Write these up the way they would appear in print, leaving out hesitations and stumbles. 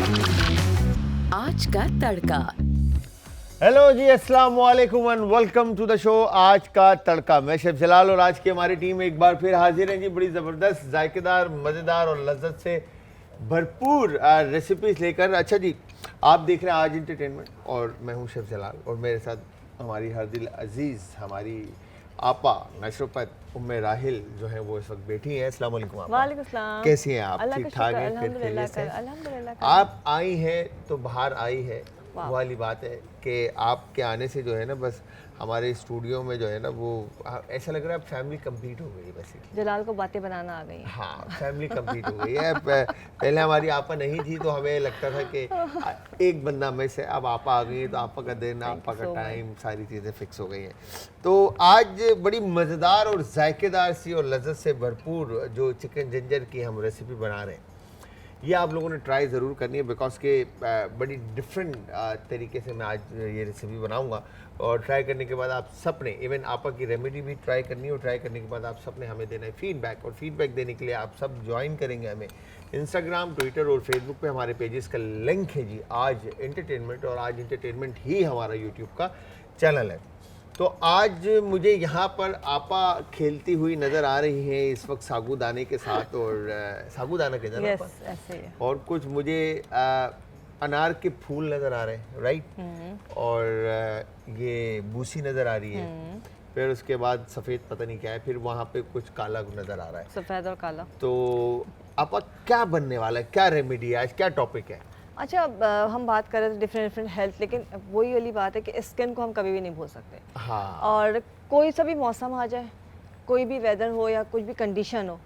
आज का तड़का। हेलो जी, अस्सलाम वालेकुम and welcome to the show Aaj Ka तड़का। मैं शेफ जलाल और आज की हमारी टीम एक बार फिर हाजिर है जी, बड़ी ज़बरदस्त, जायकेदार, मज़ेदार और लज्जत से भरपूर रेसिपीज लेकर। अच्छा जी, आप देख रहे हैं आज इंटरटेनमेंट और मैं हूं शेफ जलाल और मेरे साथ हमारी हर दिल अजीज़ हमारी आपा नशरपत उम्मे राहिल जो है वो इस वक्त बैठी हैं। अस्सलाम वालेकुम आपा। वालेकुम सलाम। कैसी हैं आप? अल्लाह ठीक का ठाक शुक्र, हैं? अल्हम्दुलिल्लाह खैरियत से? अल्हम्दुलिल्लाह। आप आई हैं तो बाहर आई है, वो वाली बात है कि आपके आने से जो है ना बस हमारे स्टूडियो में जो है ना वो ऐसा लग रहा है फैमिली कंप्लीट हो गई है बेसिकली। जलाल को बातें बनाना आ गई। हाँ, फैमिली कंप्लीट हो गई है। पहले हमारी आपा नहीं थी तो हमें लगता था कि एक बंदा में से, अब आपा आ गई है तो आपा का दिन, आपा का टाइम, सारी चीज़ें फिक्स हो गई हैं। तो आज बड़ी मज़ेदार और जायकेदार सी और लज्जत से भरपूर जो चिकन जिंजर की हम रेसिपी बना रहे हैं, ये आप लोगों ने ट्राई ज़रूर करनी है बिकॉज के बड़ी डिफरेंट तरीके से मैं आज ये रेसिपी बनाऊंगा और ट्राई करने के बाद आप सबने, इवन आपा की रेमेडी भी ट्राई करनी है और ट्राई करने के बाद आप सबने हमें देना है फीडबैक। और फीडबैक देने के लिए आप सब ज्वाइन करेंगे हमें इंस्टाग्राम, ट्विटर और फेसबुक पे। हमारे पेजेस का लिंक है जी आज एंटरटेनमेंट, और आज एंटरटेनमेंट ही हमारा यूट्यूब का चैनल है। तो आज मुझे यहाँ पर आपा खेलती हुई नज़र आ रही हैं इस वक्त सागूदाने के साथ, और सागूदाना के यस, ऐसे ही है। और कुछ मुझे अनार के फूल नज़र आ रहे हैं, राइट? और ये बूसी नज़र आ रही है, फिर उसके बाद सफ़ेद पता नहीं क्या है, फिर वहाँ पे कुछ काला नज़र आ रहा है, सफ़ेद और काला। तो आपा क्या बनने वाला है, क्या रेमेडी है आज, क्या टॉपिक है? अच्छा, हम बात कर रहे थे डिफरेंट हेल्थ, लेकिन वही वाली बात है कि स्किन को हम कभी भी नहीं भूल सकते। हाँ। और कोई सा भी मौसम आ जाए, कोई भी वेदर हो या कुछ भी कंडीशन हो,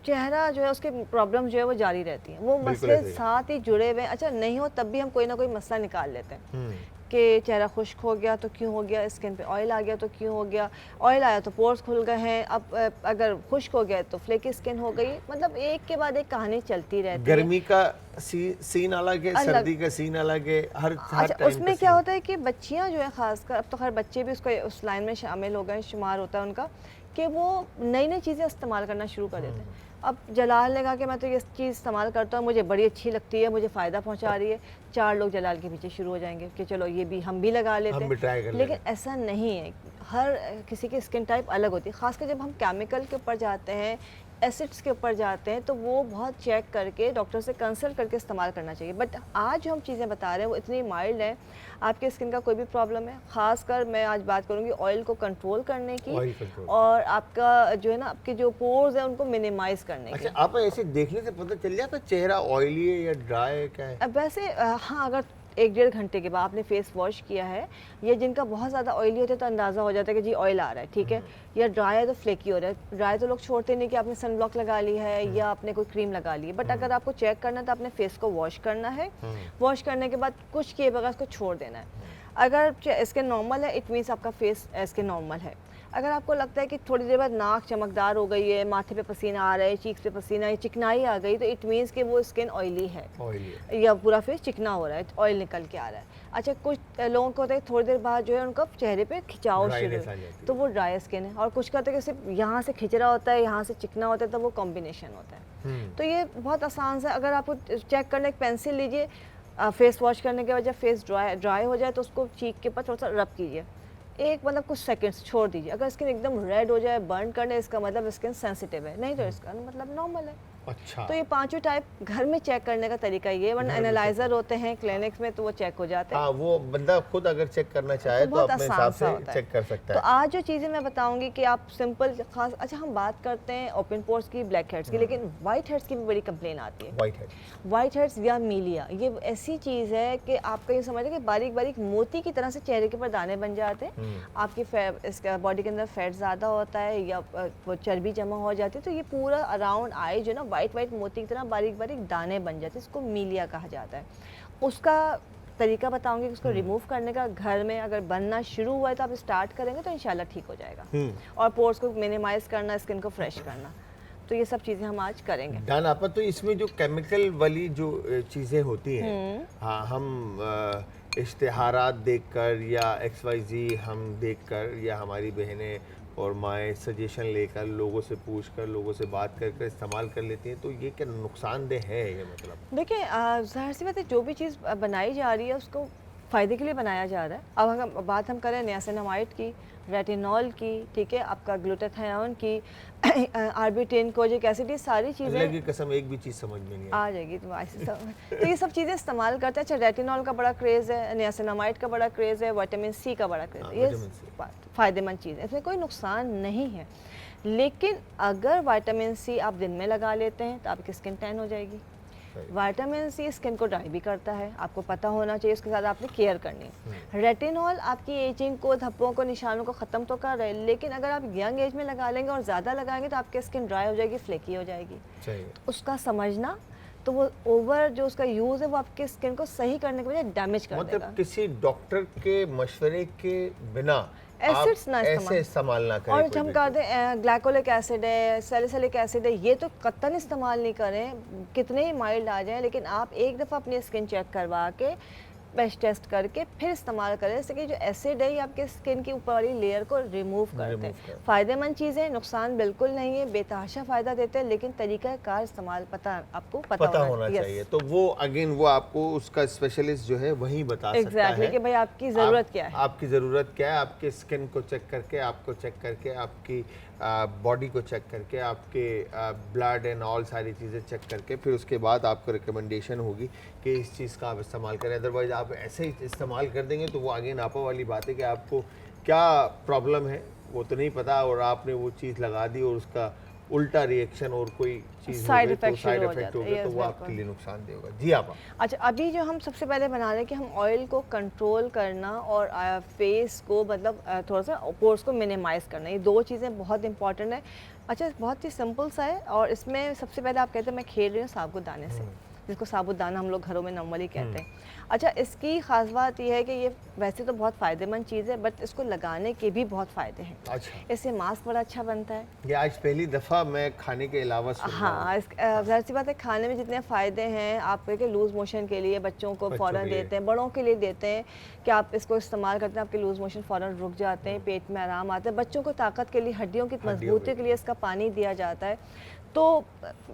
चेहरा जो है उसके प्रॉब्लम जो है वो जारी रहती है, वो मसले साथ ही जुड़े हुए। अच्छा, नहीं हो तब भी हम कोई ना कोई मसला निकाल लेते हैं कि चेहरा खुश्क हो गया तो क्यों हो गया, स्किन पे ऑयल आ गया तो क्यों हो गया, ऑयल आया तो पोर्स खुल गए हैं, अब अगर खुश्क हो गया तो फ्लेकी स्किन हो गई। मतलब एक के बाद एक कहानी चलती रहती है। गर्मी का सीन अलग है, सर्दी का सीन अलग है, हर अच्छा, उसमें क्या होता है कि बच्चियां जो है खासकर, अब तो खैर बच्चे भी उसको उस लाइन में शामिल हो गए, शुमार होता है उनका, कि वो नई नई चीज़ें इस्तेमाल करना शुरू कर देते हैं। अब जलाल ने कहा कि मैं तो ये चीज़ इस्तेमाल करता हूँ, मुझे बड़ी अच्छी लगती है, मुझे फ़ायदा पहुँचा रही है, 4 लोग जलाल के पीछे शुरू हो जाएंगे कि चलो ये भी हम भी लगा लेते हैं। लेकिन ऐसा नहीं है, हर किसी की स्किन टाइप अलग होती है। ख़ासकर जब हम केमिकल के ऊपर जाते हैं, एसिड्स के ऊपर जाते हैं, तो वो बहुत चेक करके डॉक्टर से कंसल्ट करके इस्तेमाल करना चाहिए। बट आज जो हम चीज़ें बता रहे हैं वो इतनी माइल्ड है, आपके स्किन का कोई भी प्रॉब्लम है, ख़ासकर मैं आज बात करूँगी ऑयल को कंट्रोल करने की, और आपका जो है ना, आपके जो पोर्स हैं उनको मिनिमाइज़ करने की। अच्छा, आप ऐसे देखने से पता चल जाता चेहरा ऑयली है या ड्राई है, क्या है? अब वैसे हाँ, अगर 1-1.5 घंटे के बाद आपने फेस वॉश किया है, या जिनका बहुत ज़्यादा ऑयली होता है तो अंदाज़ा हो जाता है कि जी ऑयल आ रहा है, ठीक है, या ड्राई है तो फ्लेकी हो रहा है। ड्राई तो लोग छोड़ते नहीं कि आपने सन ब्लॉक लगा ली है या आपने कोई क्रीम लगा ली है, बट अगर आपको चेक करना है तो आपने फेस को वॉश करना है। वॉश करने के बाद कुछ किए बगैर उसको छोड़ देना है। अगर स्किन नॉर्मल है, इट मीन्स आपका फेस स्किन नॉर्मल है। अगर आपको लगता है कि थोड़ी देर बाद नाक चमकदार हो गई है, माथे पे पसीना आ रहा है, चीक्स पे पसीना है, चिकनाई आ गई, तो इट मीन्स कि वो स्किन ऑयली है, या पूरा फेस चिकना हो रहा है, ऑयल निकल के आ रहा है। अच्छा, कुछ लोगों को होता है थोड़ी देर बाद जो है उनका चेहरे पे खिंचाव शुरू, तो वो ड्राई स्किन है। और कुछ का होता है कि सिर्फ यहाँ से खिंच रहा होता है, यहाँ से चिकना होता है, तो वो कॉम्बिनेशन होता है। तो ये बहुत आसान सा, अगर आपको चेक करना, एक पेंसिल लीजिए, फेस वॉश करने के बाद जब फेस ड्राई हो जाए तो उसको चीक के ऊपर थोड़ा सा रब कीजिए, एक मतलब कुछ सेकंड्स छोड़ दीजिए। अगर स्किन एकदम रेड हो जाए, बर्न करने, इसका मतलब स्किन सेंसिटिव है, नहीं तो इसका मतलब नॉर्मल है। अच्छा। तो ये पांचों टाइप घर में चेक करने का तरीका ये, वरना एनालाइजर होते हैं क्लिनिक्स में तो वो चेक हो जाते हैं। हाँ, वो बंदा खुद अगर चेक करना चाहे तो अपने हिसाब से चेक कर सकता है। तो आज जो चीज़ें मैं बताऊंगी कि आप सिंपल खास, अच्छा हम बात करते हैं ओपन पोर्स की, ब्लैक हेड्स की, लेकिन वाइट हेड्स की भी बड़ी कंप्लेन आती है। वाइट हेड्स या मीलिया, ये ऐसी चीज़ है कि आपका ये समझ कि बारीक बारीक मोती की तरह से चेहरे के ऊपर दाने बन जाते हैं, आपकी बॉडी के अंदर फैट ज़्यादा होता है या वो चर्बी जमा हो जाती है, तो ये पूरा अराउंड आई जो ना वाइट वाइट मोती की तरह बारीक बारीक दाने बन जाते हैं, इसको मीलिया कहा जाता है। उसका तरीका बताऊंगी कि उसको रिमूव करने का। घर में अगर बनना शुरू हुआ है तो आप स्टार्ट करेंगे तो इंशाल्लाह ठीक हो जाएगा। और पोर्स को मिनिमाइज करना, स्किन को फ्रेश करना, तो ये सब चीज़ें हम आज करेंगे। डन आपा। तो इसमें जो केमिकल वाली जो चीज़ें होती हैं, हाँ, हम इश्तिहारात देखकर या XYZ हम देखकर, या हमारी बहनें और माएँ सजेशन लेकर, लोगों से पूछ कर, लोगों से बात कर कर इस्तेमाल कर लेती हैं, तो ये क्या नुकसानदेह है ये मतलब? देखिए ज़ाहिर सी बात है, जो भी चीज़ बनाई जा रही है उसको फ़ायदे के लिए बनाया जा रहा है। अब अगर बात हम करें नियासिनामाइड की, रेटिनॉल की, ठीक है, आपका ग्लूटाथियोन की, आर्बिट्रेन, कोजिक एसिड, ये सारी अल्लाह चीज़ें की कसम एक भी चीज़ समझ में नहीं आई। आ जाएगी तो ऐसे सब। तो ये सब चीज़ें इस्तेमाल करते हैं। अच्छा, रेटिनॉल का बड़ा क्रेज़ है, नियासिनामाइड का बड़ा क्रेज़ है, विटामिन सी का बड़ा क्रेज़ हाँ, है। ये विटामिन सी। फ़ायदेमंद चीज़ है, इसमें कोई नुकसान नहीं है। लेकिन अगर विटामिन सी आप दिन में लगा लेते हैं तो आपकी स्किन टैन हो जाएगी। सही। विटामिन सी स्किन को ड्राई भी करता है, आपको पता होना चाहिए, उसके साथ आपने केयर करनी है। रेटिनॉल आपकी एजिंग को, धब्बों को, निशानों को ख़त्म तो कर रहे हैं, लेकिन अगर आप यंग एज में लगा लेंगे और ज़्यादा लगाएंगे तो आपकी स्किन ड्राई हो जाएगी, फ्लेकी हो जाएगी। सही। उसका समझना, तो वो ओवर जो उसका यूज़ है वो आपके स्किन को सही करने के बजाय डैमेज कर देगा। मतलब किसी डॉक्टर के मशवरे के बिना एसिड्स ना ऐसे इस्तेमाल ना करें। और कोई हम भी कहते हैं ग्लाइकोलिक एसिड है, सैलिसिलिक एसिड है, ये तो कतई इस्तेमाल नहीं करें, कितने ही माइल्ड आ जाएं, लेकिन आप एक दफ़ा अपनी स्किन चेक करवा के पेस्ट टेस्ट करके फिर इस्तेमाल करें, जैसे कि जो एसिड है ये आपके स्किन की ऊपर वाली लेयर को रिमूव करते हैं। फ़ायदेमंद चीज़ें, नुकसान बिल्कुल नहीं है, बेतहाशा फ़ायदा देते हैं, लेकिन तरीका कार इस्तेमाल आपको पता होना चाहिए। तो वो अगेन वो आपको उसका स्पेशलिस्ट जो है वही बता सकता है कि भाई आपकी ज़रूरत क्या है। आपकी ज़रूरत क्या है, आपके स्किन को चेक करके, आपको चेक करके, आपकी बॉडी को चेक करके, आपके ब्लड एंड ऑल सारी चीज़ें चेक करके, फिर उसके बाद आपको रिकमेंडेशन होगी कि इस चीज़ का आप इस्तेमाल करें। अदरवाइज़ आप ऐसे ही इस्तेमाल कर देंगे तो वो आगे नापा वाली बात है कि आपको क्या प्रॉब्लम है वो तो नहीं पता, और आपने वो चीज़ लगा दी और उसका उल्टा रिएक्शन और कोई चीज़ साइड हो गई, तो साइड इफेक्ट इफेक्ट हो गया, तो वो आपके लिए नुकसानदेह होगा। जी आप। अच्छा, अभी जो हम सबसे पहले बना रहे हैं कि हम ऑयल को कंट्रोल करना और फेस को मतलब थोड़ा सा पोर्स को मिनिमाइज़ करना, ये दो चीज़ें बहुत इंपॉर्टेंट है। अच्छा, बहुत ही सिंपल सा है, और इसमें सबसे पहले आप कहते हैं मैं खेल रही हूँ साबुदाने से, जिसको साबुदाना हम लोग घरों में नॉर्मली कहते हैं। अच्छा, इसकी ख़ास बात यह है कि ये वैसे तो बहुत फ़ायदेमंद चीज़ है, बट इसको लगाने के भी बहुत फ़ायदे हैं। अच्छा, इससे मास्क बड़ा अच्छा बनता है। ये आज पहली दफ़ा मैं खाने के अलावा सुन रहा हूँ। हाँ, ज़ाहिर सी बात है, खाने में जितने फ़ायदे हैं, आप के लूज़ मोशन के लिए बच्चों को फ़ौरन देते हैं, बड़ों के लिए देते हैं कि आप इसको इस्तेमाल करते हैं, आपके लूज़ मोशन फ़ौरन रुक जाते हैं, पेट में आराम आता है। बच्चों को ताकत के लिए, हड्डियों की मजबूती के लिए इसका पानी दिया जाता है, तो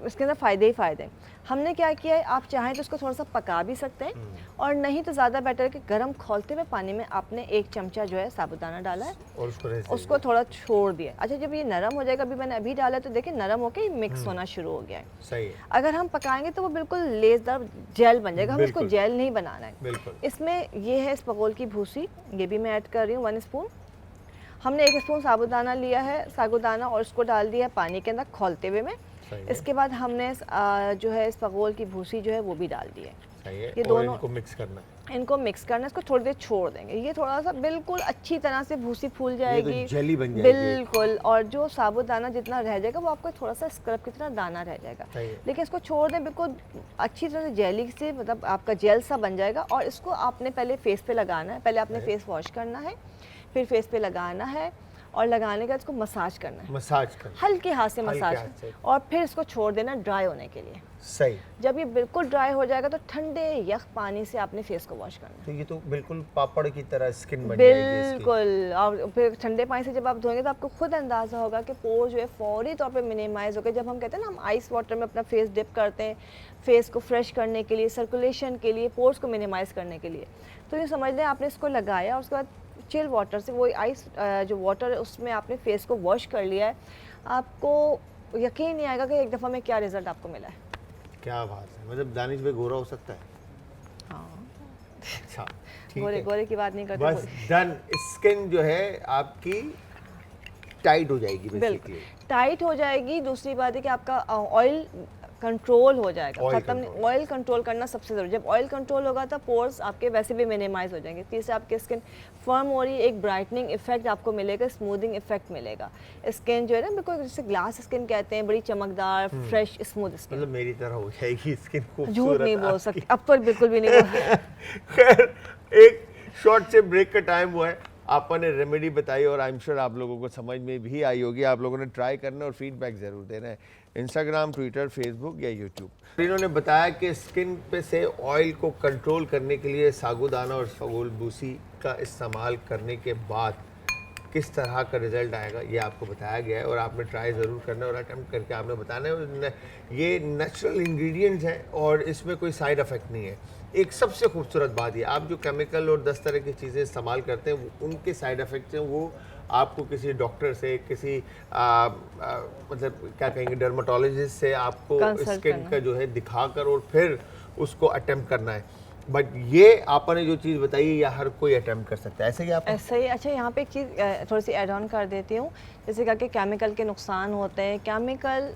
इसके अंदर फ़ायदे ही फ़ायदे हैं। हमने क्या किया है, आप चाहें तो इसको थोड़ा सा पका भी सकते हैं, और नहीं तो ज़्यादा बेटर है कि गर्म खौलते हुए पानी में आपने 1 चमचा जो है साबुदाना डाला है और उसको थोड़ा छोड़ दिया। अच्छा, जब ये नरम हो जाएगा, अभी मैंने अभी डाला है, तो देखिए नरम होके मिक्स होना शुरू हो गया है। सही है। अगर हम पकाएंगे तो वो बिल्कुल लेसदार जेल बन जाएगा, हमें इसको जेल नहीं बनाना है। बिल्कुल। इसमें ये है इसबगोल की भूसी, ये भी मैं ऐड कर रही हूँ 1 स्पून। हमने 1 स्पून साबुदाना लिया है, साबुदाना, और उसको डाल दिया पानी के अंदर खौलते हुए में। इसके बाद हमने जो है इसबगोल की भूसी जो है वो भी डाल दी है। ये दोनों इनको मिक्स करना है। इनको मिक्स करना है, इसको थोड़ी देर छोड़ देंगे, ये थोड़ा सा बिल्कुल अच्छी तरह से भूसी फूल जाएगी, ये तो जेली बन जाएगी बिल्कुल, और जो साबुदाना जितना रह जाएगा वो आपको थोड़ा सा स्क्रब की तरह दाना रह जाएगा। लेकिन इसको छोड़ दें बिल्कुल अच्छी तरह से, जेली से मतलब आपका जेल सा बन जाएगा। और इसको आपने पहले फेस पे लगाना है, पहले आपने फेस वॉश करना है, फिर फेस पे लगाना है, और लगाने के बाद इसको मसाज करना है, मसाज करना, हल्के हाथ से मसाज, और फिर इसको छोड़ देना ड्राई होने के लिए। सही। जब ये बिल्कुल ड्राई हो जाएगा तो ठंडे यख पानी से आपने फेस को वॉश करना है। तो ये तो बिल्कुल पापड़ की तरह स्किन बन जाएगी इसकी। बिल्कुल, और फिर ठंडे पानी से जब आप धोएंगे तो आपको खुद अंदाज़ा होगा कि पोर जो है फौरी तौर पे मिनिमाइज़ हो गए। जब हम कहते हैं ना, हम आइस वाटर में अपना फेस डिप करते हैं फेस को फ्रेश करने के लिए, सर्कुलेशन के लिए, पोर्स को मिनिमाइज़ करने के लिए, तो ये समझ लें आपने इसको लगाया, और उसके बाद चिल वाटर से, वो आइस जो वाटर है उसमें आपने फेस को वॉश कर लिया है, आपको यकीन नहीं आएगा कि एक दफ़ा में क्या रिज़ल्ट आपको मिला है। क्या बात है, मतलब दानिश भाई गोरा हो सकता है? हाँ, अच्छा, ठीक गोरे है। गोरे की बात नहीं करते, बस डन। स्किन जो है आपकी टाइट हो जाएगी, बिल्कुल टाइट हो जाएगी। दूसरी बात है कि आपका ऑयल कंट्रोल हो जाएगा, खत्म नहीं, ऑयल कंट्रोल करना सबसे ज़रूरी। जब ऑयल कंट्रोल होगा तो पोर्स आपके वैसे भी मिनिमाइज हो जाएंगे। तीसरा, आपकी स्किन फर्म हो रही है, एक ब्राइटनिंग इफेक्ट आपको मिलेगा, स्मूथिंग इफेक्ट मिलेगा। स्किन जो है ना बिल्कुल जैसे ग्लास स्किन कहते हैं, बड़ी चमकदार, फ्रेश, स्मूथ स्किन, मतलब मेरी तरह हो जाएगी स्किन, खूबसूरत। झूठ नहीं बोल सकती, अब तो बिल्कुल भी नहीं बोल खैर, एक शॉर्ट से ब्रेक का टाइम हुआ है, आपने रेमेडी बताई और आई एम श्योर आप लोगों को समझ में भी आई होगी। आप लोगों ने ट्राई करना और फीडबैक ज़रूर देना है, इंस्टाग्राम, ट्विटर, फेसबुक या यूट्यूब। इन्होंने बताया कि स्किन पे से ऑयल को कंट्रोल करने के लिए साबुदाना और इसबगोल भूसी का इस्तेमाल करने के बाद किस तरह का रिजल्ट आएगा ये आपको बताया गया है, और आपने ट्राई ज़रूर करना है और अटेम्प्ट करके आपने बताना है। और ये नेचुरल इंग्रेडिएंट्स हैं और इसमें कोई साइड इफ़ेक्ट नहीं है। एक सबसे खूबसूरत बात ये, आप जो केमिकल और 10 तरह की चीज़ें इस्तेमाल करते हैं उनके साइड इफ़ेक्ट्स हैं वो आपको किसी डॉक्टर से, किसी मतलब क्या कहेंगे डर्माटोलॉजिस्ट से आपको Consult स्किन करना। का जो है दिखाकर और फिर उसको अटेम्प्ट करना है। बट ये आपने जो चीज़ बताई है या हर कोई अटेम्प्ट कर सकता है, ऐसे ही आप ऐसा ही। अच्छा, यहाँ पे एक चीज़ थोड़ी सी ऐड ऑन कर देती हूँ। जैसे कहा कि केमिकल के नुकसान होते हैं, केमिकल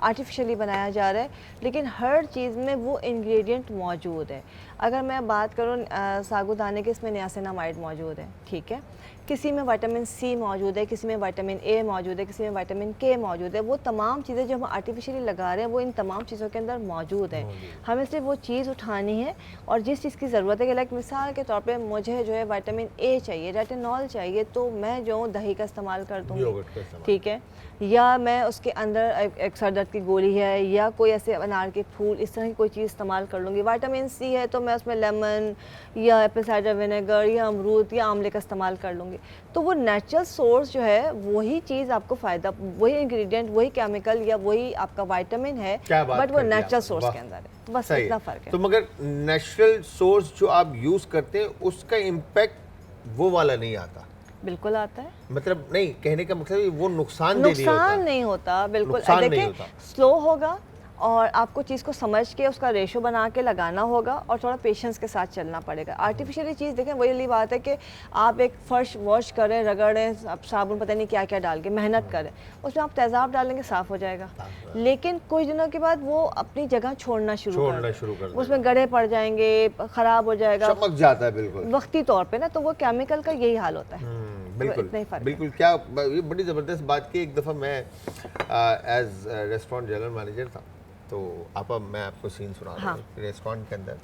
आर्टिफिशियली बनाया जा रहा है, लेकिन हर चीज़ में वो इंग्रेडिएंट मौजूद है। अगर मैं बात करूँ साबूदाने के, इसमें नियासिनामाइड मौजूद है, ठीक है। किसी में विटामिन सी मौजूद है, किसी में विटामिन ए मौजूद है, किसी में विटामिन के मौजूद है। वो तमाम चीज़ें जो हम आर्टिफिशियली लगा रहे हैं वो इन तमाम चीज़ों के अंदर मौजूद है। हमें सिर्फ वो चीज़ उठानी है और जिस चीज़ की ज़रूरत है कि लाइक मिसाल के तौर पे मुझे जो है विटामिन ए चाहिए, रेटिनॉल चाहिए, तो मैं जो हूँ दही का इस्तेमाल कर दूँगी, योगर्ट का इस्तेमाल। ठीक है। या मैं उसके अंदर एक सर दर्द की गोली है या कोई ऐसे अनार के फूल, इस तरह की कोई चीज़ इस्तेमाल कर लूँगी। विटामिन सी है तो मैं उसमें लेमन या एप्पल साइडर विनेगर या अमरूद या आंवले का इस्तेमाल कर लूँगी। तो वो नेचुरल सोर्स जो है वही चीज़ आपको फ़ायदा, वही इंग्रेडिएंट, वही केमिकल या वही आपका विटामिन है, क्या बात बट वो कर दी नेचुरल आपने, सोर्स वाह। के अंदर है। तो बस सही इतना है। फ़र्क है। तो मगर नेचुरल सोर्स जो आप यूज़ करते हैं उसका इम्पैक्ट वो वाला नहीं आता, बिल्कुल आता है। मतलब नहीं, कहने का मतलब ये वो नुकसान दे नहीं होता। नुकसान नहीं होता, बिल्कुल। नुकसान नहीं देखिए, होता। स्लो होगा और आपको चीज़ को समझ के उसका रेशो बना के लगाना होगा और थोड़ा पेशेंस के साथ चलना पड़ेगा। आर्टिफिशियली चीज़ देखें, वही वाली बात है कि आप एक फ़र्श वॉश करें, रगड़ें, आप साबुन पता नहीं क्या क्या डाल के मेहनत करें, उसमें आप तेज़ाब डालेंगे साफ़ हो जाएगा, लेकिन कुछ दिनों के बाद वो अपनी जगह छोड़ना शुरू कर उसमें गड़े पड़ जाएंगे, ख़राब हो जाएगा चमक जाता है बिल्कुल वक्ती तौर पे ना। तो वो केमिकल का यही हाल होता है। बिल्कुल इतना ही फ़र्क है। बिल्कुल। क्या ये बड़ी ज़बरदस्त बात की। एक दफ़ा मैं एज रेस्टोरेंट जनरल मैनेजर था, तो मैं आपको सीन सुना रहा हूँ रेस्टोरेंट के अंदर।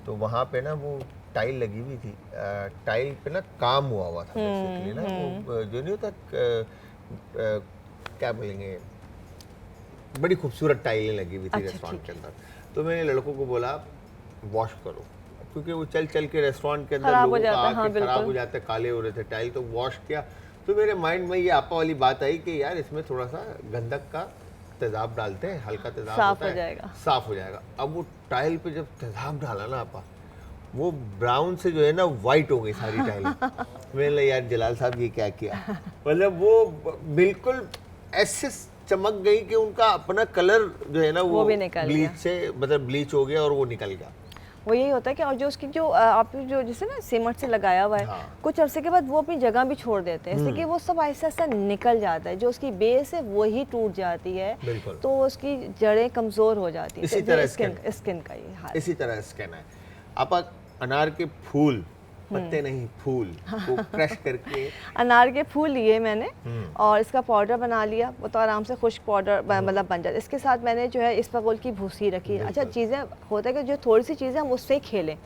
तो वहाँ पे ना वो टाइल लगी हुई थी, टाइल पे ना काम हुआ था बेसिकली ना, वो जो नहीं होता क्या बोलेंगे, बड़ी खूबसूरत टाइलें लगी हुई थी रेस्टोरेंट के अंदर। तो मैंने लड़कों को बोला वॉश करो, क्योंकि वो चल चल के रेस्टोरेंट के अंदर खराब हो लोगों का जाता है, हाँ, आके खराब बिल्कुल। हो जाते, काले हो रहे थे टाइल, तो वॉश किया। तो मेरे माइंड में ये आपा वाली बात आई कि यार इसमें थोड़ा सा गंधक का तेजाब डालते हैं, हल्का तेजाब साफ होता हो है, जाएगा। साफ हो जाएगा। अब वो टाइल पे जब तेजाब डाला ना आपा, वो ब्राउन से जो है ना वाइट हो गई सारी टाइलें। मैंने कहा यार जलाल साहब ये क्या किया, मतलब वो बिल्कुल ऐसे चमक गई कि उनका अपना कलर जो है ना वो भी निकल गया। ब्लीच से मतलब ब्लीच हो गया और वो निकल गया। वो यही होता है कि और जो उसकी जो आप जो जैसे ना सीमेंट से लगाया हुआ है, हाँ। कुछ अरसे के बाद वो अपनी जगह भी छोड़ देते हैं, इसलिए कि वो सब ऐसा ऐसा निकल जाता है, जो उसकी बेस है वही टूट जाती है, बिल्कुल। तो उसकी जड़ें कमज़ोर हो जाती है। इसी तो तरह स्किन का ये हाल। इसी तरह स्किन है। आप अनार के फूल, पत्ते नहीं फूल को क्रश करके अनार के फूल लिए मैंने और इसका पाउडर बना लिया, वो तो आराम से खुश्क पाउडर मतलब बन जाता है। इसके साथ मैंने जो है इसबगोल की भूसी रखी। अच्छा, चीज़ें होता है कि जो थोड़ी सी चीज़ें हम उससे ही खेलें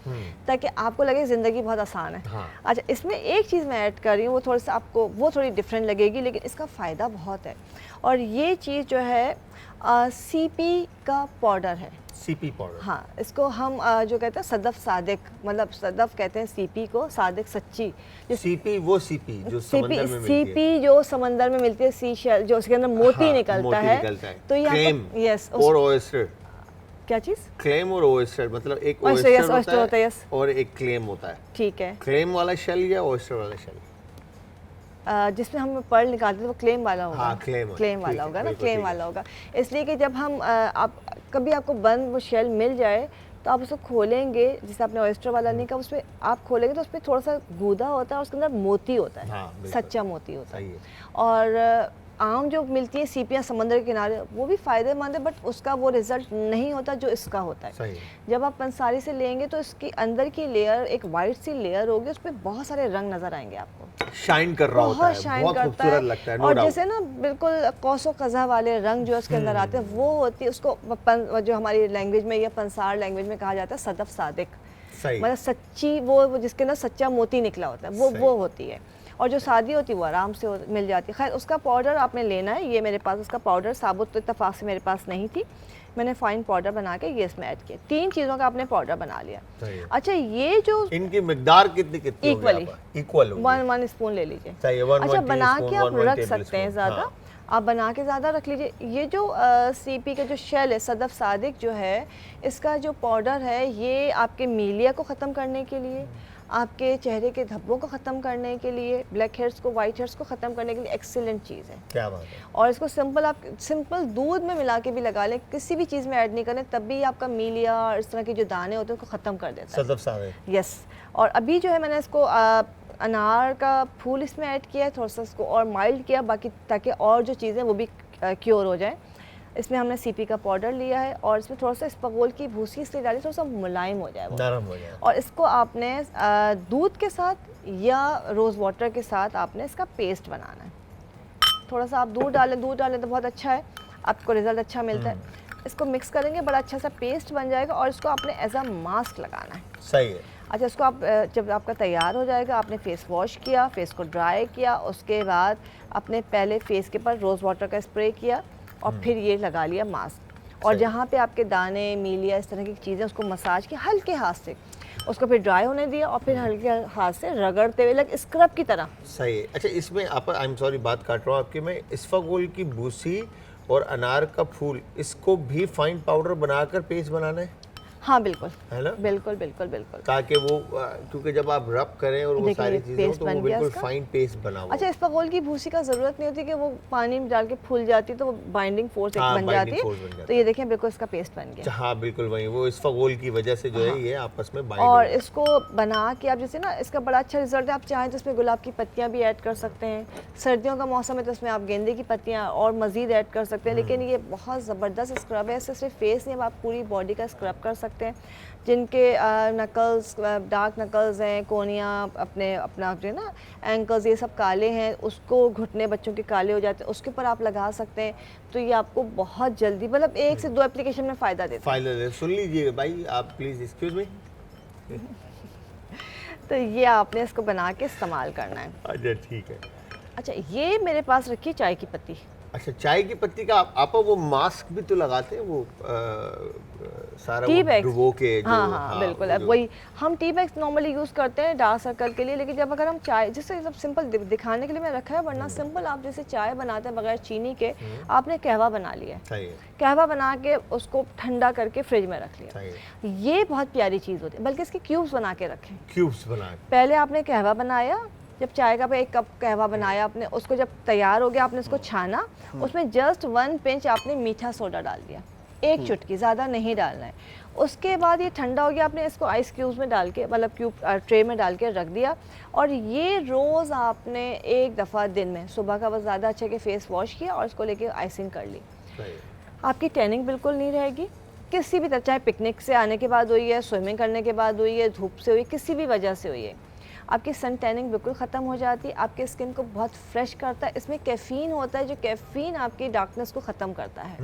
ताकि आपको लगे ज़िंदगी बहुत आसान है। हाँ। अच्छा, इसमें एक चीज़ मैं ऐड कर रही हूँ, वो थोड़ी सी आपको वो थोड़ी डिफरेंट लगेगी, लेकिन इसका फ़ायदा बहुत है। और ये चीज़ जो है सीपी का पाउडर है। सीपी पाउडर, हाँ, इसको हम जो कहते हैं सदफ सादिक, मतलब सदफ कहते हैं सीपी को, सादिक सच्ची। सीपी वो सीपी जो समंदर में मिलती है। सीपी जो समंदर में मिलती है, सी शेल जो उसके अंदर मोती हाँ, निकलता मोती है। निकलता है। तो ये क्लेम यस और ओयस्टर, क्या चीज़? क्लेम और ओयस्टर, मतलब एक oyster, yes, ओयस्टर oyster होता होता है, है yes। और एक क्लेम होता है। ठीक है। क्लेम वाला शेल या ओयस्टर वाला शेल? जिसमें हम पर्ल निकालते हैं वो क्लेम वाला होगा। हाँ, क्लेम वाला ठीक है, होगा ना, बिल्कुल क्लेम ठीक है। वाला होगा। इसलिए कि जब हम आप कभी आपको बंद वो शेल मिल जाए तो आप उसको खोलेंगे, जैसे आपने ऑयस्टर वाला नहीं कहा, उस पर आप खोलेंगे तो उस पर थोड़ा सा गूदा होता है और उसके अंदर मोती होता है। हाँ, बिल्कुल। सच्चा मोती होता है। सही है। और आम जो मिलती है सीपियाँ समंदर के किनारे, वो भी फ़ायदेमंद है, बट उसका वो रिजल्ट नहीं होता जो इसका होता है। सही है। जब आप पंसारी से लेंगे तो इसकी अंदर की लेयर एक वाइट सी लेयर होगी, उस पर बहुत सारे रंग नजर आएंगे आपको, शाइन कर रहा होता बहुत है, शाइन बहुत करता खूबसूरत लगता है, नो और डाउट। जैसे ना बिल्कुल कौसो कज़ा वाले रंग जो उसके अंदर आते हैं, वो होती है, उसको जो हमारी लैंग्वेज में या पंसार लैंग्वेज में कहा जाता है सदफ सादिक, सही। मतलब सच्ची, वो जिसके अंदर सच्चा मोती निकला होता है, वो होती है। और जो सादी होती है वो आराम से मिल जाती है। खैर उसका पाउडर आपने लेना है, ये मेरे पास उसका पाउडर साबुत तो इत्तेफाक से मेरे पास नहीं थी, मैंने फाइन पाउडर बना के ये इसमें ऐड किया। 3 चीज़ों का आपने पाउडर बना लिया। अच्छा ये जो इनकी मिकदार कितनी कितनी इक्वली इक्वल 1 स्पून ले लीजिए। चाहिए, 1 अच्छा बना teaspoon, के आप 1 रख सकते हैं ज़्यादा, हाँ। आप बना के ज़्यादा रख लीजिए। ये जो सीपी का जो शेल है, सदफ सादिक जो है, इसका जो पाउडर है ये आपके मीलिया को ख़त्म करने के लिए, आपके चेहरे के धब्बों को ख़त्म करने के लिए, ब्लैक हेयर्स को, वाइट हेयर्स को ख़त्म करने के लिए एक्सीलेंट चीज़ है। क्या बात है। और इसको सिंपल आप सिंपल दूध में मिला के भी लगा लें, किसी भी चीज़ में ऐड नहीं करें, तब भी आपका मीलिया और इस तरह के जो दाने होते हैं उसको ख़त्म कर देता है। सदफ सादिक। यस। और अभी जो है मैंने इसको अनार का फूल इसमें ऐड किया है, थोड़ा सा इसको और माइल्ड किया, बाकी ताकि और जो चीज़ें वो भी क्योर हो जाए। इसमें हमने सीपी का पाउडर लिया है और इसमें थोड़ा सा इसबगोल की भूसी इसलिए डाली, थोड़ा सा मुलायम हो जाए वो, नरम हो जाए। और इसको आपने दूध के साथ या रोज़ वाटर के साथ आपने इसका पेस्ट बनाना है। थोड़ा सा आप दूध डालें तो बहुत अच्छा है, आपको रिज़ल्ट अच्छा मिलता है। इसको मिक्स करेंगे, बड़ा अच्छा सा पेस्ट बन जाएगा और इसको आपने एज अ मास्क लगाना है। सही है। अच्छा इसको आप जब आपका तैयार हो जाएगा, आपने फेस वॉश किया, फेस को ड्राई किया, उसके बाद आपने पहले फेस के ऊपर रोज़ वाटर का स्प्रे किया और फिर ये लगा लिया मास्क। और जहाँ पे आपके दाने, मीलिया, इस तरह की चीज़ें, उसको मसाज की हल्के हाथ से, उसको फिर ड्राई होने दिया और फिर हल्के हाथ से रगड़ते हुए लग स्क्रब की तरह। सही है। अच्छा इसमें आप, आई एम सॉरी बात काट रहा हूँ आपकी, मैं इसफगोल की भूसी और अनार का फूल, इसको भी फाइन पाउडर बनाकर पेस्ट बनाना है? हाँ बिल्कुल, है ना, बिल्कुल बिल्कुल बिल्कुल। ताकि वो क्योंकि जब आप रब करें और वो देखिए सारी ये चीजें हो पेस्ट तो बन वो गया बिल्कुल इसका। फाइन पेस्ट बना हुआ। अच्छा इसबगोल की भूसी का ज़रूरत नहीं होती कि वो पानी में डाल के फूल जाती, तो वो बाइंडिंग फोर्स हाँ, बन binding जाती force बन है। जाता तो ये देखें बिल्कुल इसका पेस्ट बन गया। हाँ बिल्कुल वही, वो इसफगोल की वजह से जो है ये आपस में बाइंड और हो गया। इसको बना के आप जैसे ना, इसका बड़ा अच्छा रिजल्ट है। आप चाहें तो इसमें गुलाब की पत्तियां भी ऐड कर सकते हैं, सर्दियों का मौसम है तो इसमें आप गेंदे की पत्तियां और मज़ीद ऐड कर सकते हैं। लेकिन ये बहुत ज़बरदस्त स्क्रब है, इससे सिर्फ फेस नहीं, आप पूरी बॉडी का स्क्रब कर सकते हैं। जिनके नकल्स, डार्क नकल्स हैं, कोनियाँ, अपना जो है ना एंकल्स, ये सब काले हैं, उसको घुटने बच्चों के काले हो जाते हैं, उसके ऊपर आप लगा सकते हैं। तो ये आपको बहुत जल्दी, मतलब 1 से 2 एप्लीकेशन में फ़ायदा देता है। फाइनल है, सुन लीजिए भाई आप प्लीज, एक्सक्यूज मी। तो ये आपने इसको बना के इस्तेमाल करना है। अच्छा ठीक है। अच्छा ये मेरे पास रखी है चाय की पत्ती। अच्छा चाय की पत्ती का आप वो मास्क भी तो लगाते हैं, वो सारा टी वो बैग्स, डुबो के जो, हाँ बिल्कुल। अब वही हम टी बैग्स नॉर्मली यूज़ करते हैं डार्क सर्कल के लिए, लेकिन जब अगर हम चाय, जैसे सब सिंपल दिखाने के लिए मैं रखा है, वरना सिंपल आप जैसे चाय बनाते हैं बगैर चीनी के, आपने कहवा बना लिया, सही है, कहवा बना के उसको ठंडा करके फ्रिज में रख लिया, सही है। ये बहुत प्यारी चीज़ होती है। बल्कि इसके क्यूब्स बना के रखें। क्यूब्स बना के, पहले आपने कहवा बनाया, जब चाय का 1 कप कहवा बनाया आपने, उसको जब तैयार हो गया आपने उसको छाना, उसमें जस्ट 1 पिंच आपने मीठा सोडा डाल दिया, 1 चुटकी, ज़्यादा नहीं डालना है। उसके बाद ये ठंडा हो गया, आपने इसको आइस क्यूब्स में डाल के, मतलब क्यूब ट्रे में डाल के रख दिया। और ये रोज़ आपने 1 दफ़ा दिन में, सुबह का बस ज़्यादा अच्छा कि फेस वॉश किया और इसको लेके आइसिंग कर ली, सही है। आपकी टैनिंग बिल्कुल नहीं रहेगी किसी भी तरह, चाहे पिकनिक से आने के बाद हुई है, स्विमिंग करने के बाद हुई है, धूप से हुई, किसी भी वजह से हुई है, आपकी सन टैनिंग बिल्कुल ख़त्म हो जाती है, आपके स्किन को बहुत फ्रेश करता है। इसमें कैफ़ीन होता है, जो कैफ़ीन आपकी डार्कनेस को ख़त्म करता है,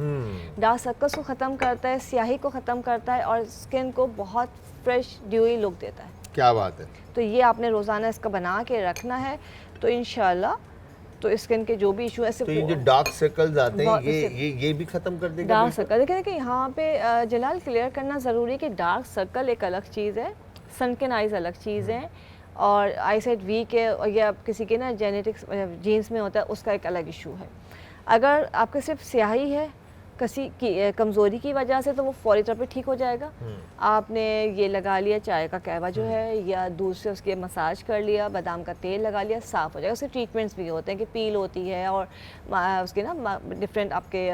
डार्क सर्कल्स को ख़त्म करता है, स्याही को ख़त्म करता है और स्किन को बहुत फ्रेश ड्यूई लुक देता है। क्या बात है। तो ये आपने रोज़ाना इसका बना के रखना है, तो इंशाल्लाह तो स्किन के जो भी इशू है, तो ये जो डार्क सर्कल्स आते हैं ये भी खत्म कर देगा डार्क सर्कल। देखिए यहाँ पे जलाल क्लियर करना ज़रूरी है कि डार्क सर्कल एक अलग चीज़ है, सनकिन आइज़ अलग चीज़ है, और आई साइड वीक है या किसी के ना जेनेटिक्स जीन्स में होता है, उसका एक अलग इशू है। अगर आपके सिर्फ स्याही है किसी की कमज़ोरी की वजह से, तो वो फौरी तौर पे ठीक हो जाएगा। आपने ये लगा लिया चाय का कहवा जो है, या दूध से उसके मसाज कर लिया, बादाम का तेल लगा लिया, साफ़ हो जाएगा। उसके ट्रीटमेंट्स भी होते हैं कि पील होती है और उसके ना डिफरेंट आपके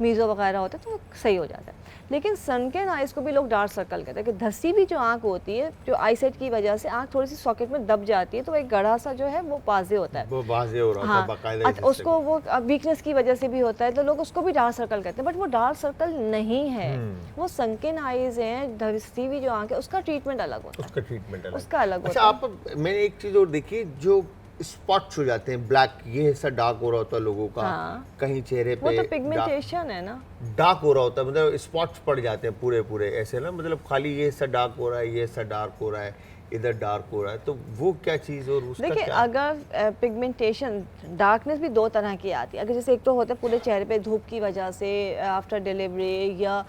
मीज़ो वगैरह होते हैं, तो वो सही हो जाता है। लेकिन सनकिन आइज़ को भी लोग डार्क सर्कल कहते हैं कि धसी भी जो आँख होती है, जो आईसाइट की वजह से आँख थोड़ी सी सॉकेट में दब जाती है, तो एक गड़ा सा जो है वो वाज़े होता है, वो वाज़े हो रहा हाँ, था बाकायदा। उसको वो वीकनेस की वजह से भी होता है, तो लोग उसको भी डार्क सर्कल कहते हैं, बट वो डार्क सर्कल नहीं है, वो सनकिन आइज़ हैं, धसी हुई जो आँख है, उसका ट्रीटमेंट अलग होता है, उसका ट्रीटमेंट अलग, उसका अलग अच्छा होता है। आप, मैंने एक चीज़ और देखी, जो स्पॉट्स हो जाते हैं ब्लैक, ये हिस्सा डार्क हो रहा होता है लोगों का, हाँ। कहीं चेहरे वो पे तो पिगमेंटेशन है ना। डार्क हो रहा होता है, मतलब स्पॉट्स पड़ जाते हैं पूरे पूरे ऐसे ना, मतलब खाली ये हिस्सा डार्क हो रहा है, ये हिस्सा डार्क हो रहा है, इधर डार्क हो रहा है, तो वो क्या चीज़ और उसका देखिए, क्या? अगर पिगमेंटेशन डार्कनेस भी दो तरह की आती है। अगर जैसे एक तो होता है पूरे चेहरे पे धूप की वजह से, आफ्टर डिलीवरी या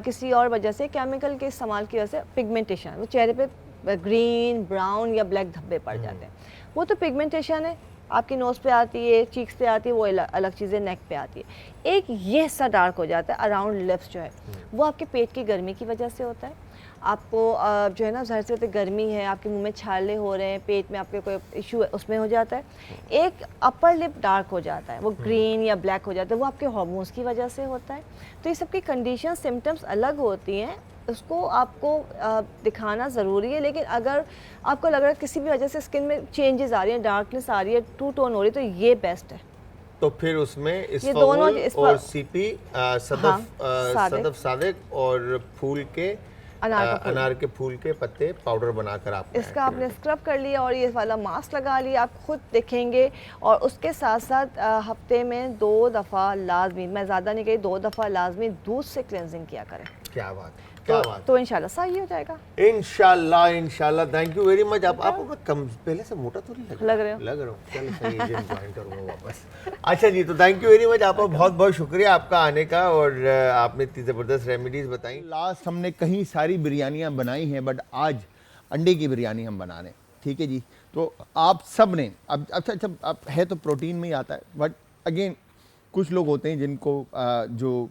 किसी और वजह से, केमिकल के इस्तेमाल की वजह से पिगमेंटेशन, वो चेहरे पे ग्रीन, ब्राउन या ब्लैक धब्बे पड़ जाते हैं, वो तो पिगमेंटेशन है। आपकी नोज़ पे आती है, चीक्स पे आती है, वो अलग चीज़ें नेक पे आती है। एक ये हिस्सा डार्क हो जाता है अराउंड लिप्स जो है, वो आपके पेट की गर्मी की वजह से होता है। आपको जो है ना, ज़ाहिर सी बात है गर्मी है, आपके मुंह में छाले हो रहे हैं, पेट में आपके कोई इशू है, उसमें हो जाता है। एक अपर लिप डार्क हो जाता है, वो ग्रीन या ब्लैक हो जाता है, वो आपके हार्मोन्स की वजह से होता है। तो ये सब की कंडीशन सिम्टम्स अलग होती हैं, उसको आपको दिखाना ज़रूरी है। लेकिन अगर आपको लग रहा है किसी भी वजह से स्किन में चेंजेस आ रही हैं, डार्कनेस आ रही है, टू टोन हो रही है, तो ये बेस्ट है। तो फिर उसमें ये दोनों इसफगुल और सीपी, हाँ, सादिक। सदफ सादिक और फूल के अनार का फूल। अनार के फूल के पत्ते पाउडर बनाकर आप इसका आपने स्क्रब कर लिया और ये वाला मास्क लगा लिया, आप खुद देखेंगे। और उसके साथ साथ हफ्ते में 2 दफ़ा लाजमी, मैं ज़्यादा नहीं कही, 2 दफ़ा लाजमी दूध से क्लेंजिंग किया करें। क्या बात, क्या बात। तो इंशाल्लाह सही हो जाएगा। इंशाल्लाह इंशाल्लाह, थैंक यू वेरी मच। आप ना कम पहले से मोटा तो नहीं लग रहे हो? लग रहा हूँ, चलो सही है, जिम ज्वाइन करूँगा वापस। अच्छा जी, तो थैंक यू वेरी मच, आपका बहुत बहुत शुक्रिया आपका आने का, और आपने इतनी ज़बरदस्त रेमेडीज़ बताई। लास्ट हमने कहीं सारी बिरयानियाँ बनाई हैं, बट आज अंडे की बिरयानी हम बना रहे हैं, ठीक है जी। तो आप सब ने अब अच्छा अब है तो प्रोटीन में ही आता है, बट अगेन कुछ लोग होते हैं जिनको जो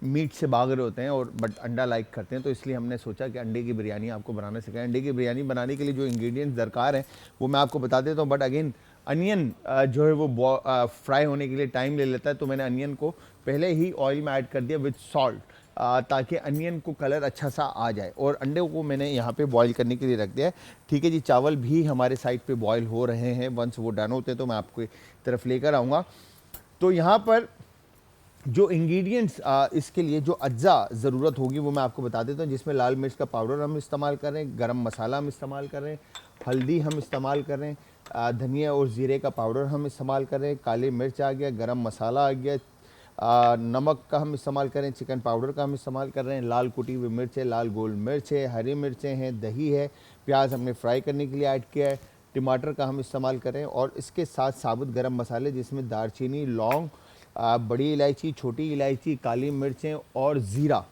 मीट से भाग रहे होते हैं और बट अंडा लाइक करते हैं, तो इसलिए हमने सोचा कि अंडे की बिरयानी आपको बनाना सिखाएं। अंडे की बिरयानी बनाने के लिए जो इंग्रेडिएंट्स दरकार हैं वो मैं आपको बता देता हूँ, बट अगेन अनियन जो है वो फ्राई होने के लिए टाइम ले लेता है, तो मैंने अनियन को पहले ही ऑयल में ऐड कर दिया विद सॉल्ट, ताकि अनियन को कलर अच्छा सा आ जाए। और अंडे को मैंने यहाँ पे बॉईल करने के लिए रख दिया है, ठीक है जी। चावल भी हमारे साइड पे बॉईल हो रहे हैं, वंस वो डन होते हैं तो मैं आपकी तरफ लेकर आऊँगा। तो यहाँ पर जो इंग्रेडिएंट्स इसके लिए जो अज्जा ज़रूरत होगी वो मैं आपको बता देता हूँ, जिसमें लाल मिर्च का पाउडर हम इस्तेमाल कर रहे हैं, गरम मसाला हम इस्तेमाल कर रहे हैं, हल्दी हम इस्तेमाल कर रहे हैं, धनिया और ज़ीरे का पाउडर हम इस्तेमाल कर रहे हैं, काली मिर्च आ गया, गरम मसाला आ गया, नमक का हम इस्तेमाल कर रहे हैं, चिकन पाउडर का हम इस्तेमाल कर रहे हैं, लाल कुटी हुई मिर्च है, लाल गोल मिर्च है, हरी मिर्चें हैं, दही है, प्याज हमने फ्राई करने के लिए ऐड किया है, टमाटर का हम इस्तेमाल करें, और इसके साथ साबुत गरम मसाले जिसमें दालचीनी, लौंग, बड़ी इलायची, छोटी इलायची, काली मिर्चें और ज़ीरा,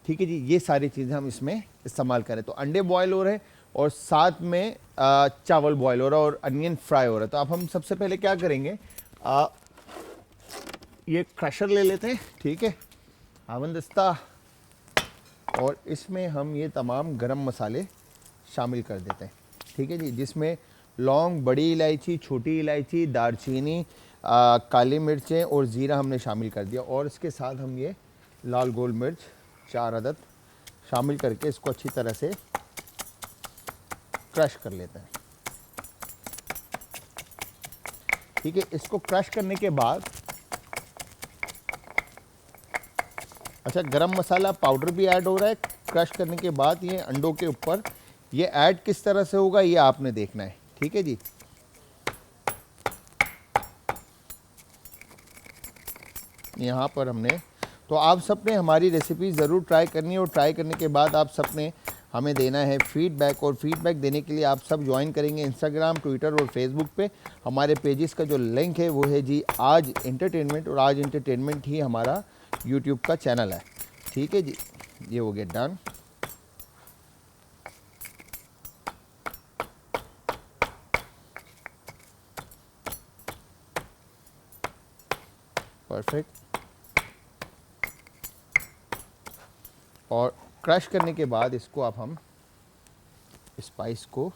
ठीक है जी, ये सारी चीज़ें हम इसमें इस्तेमाल करें। तो अंडे बॉयल हो रहे हैं और साथ में चावल बॉयल हो रहा है और अनियन फ्राई हो रहा है। तो अब हम सबसे पहले क्या करेंगे, ये क्रशर ले लेते हैं, ठीक है, आवन-दस्ता, और इसमें हम ये तमाम गरम मसाले शामिल कर देते हैं, ठीक है जी, जिसमें लौंग, बड़ी इलायची, छोटी इलायची, दालचीनी, काली मिर्चें और ज़ीरा हमने शामिल कर दिया, और इसके साथ हम ये लाल गोल मिर्च 4 अदद शामिल करके इसको अच्छी तरह से क्रश कर लेते हैं, ठीक है। इसको क्रश करने के बाद अच्छा, गरम मसाला पाउडर भी ऐड हो रहा है क्रश करने के बाद। ये अंडों के ऊपर ये ऐड किस तरह से होगा ये आपने देखना है, ठीक है जी। यहाँ पर हमने, तो आप सबने हमारी रेसिपी ज़रूर ट्राई करनी है, और ट्राई करने के बाद आप सबने हमें देना है फीडबैक, और फीडबैक देने के लिए आप सब ज्वाइन करेंगे इंस्टाग्राम, ट्विटर और फेसबुक पे। हमारे पेजेस का जो लिंक है वो है जी आज एंटरटेनमेंट, और आज एंटरटेनमेंट ही हमारा यूट्यूब का चैनल है, ठीक है जी। ये हो गया डन। परफेक्ट। और क्रश करने के बाद इसको अब हम स्पाइस को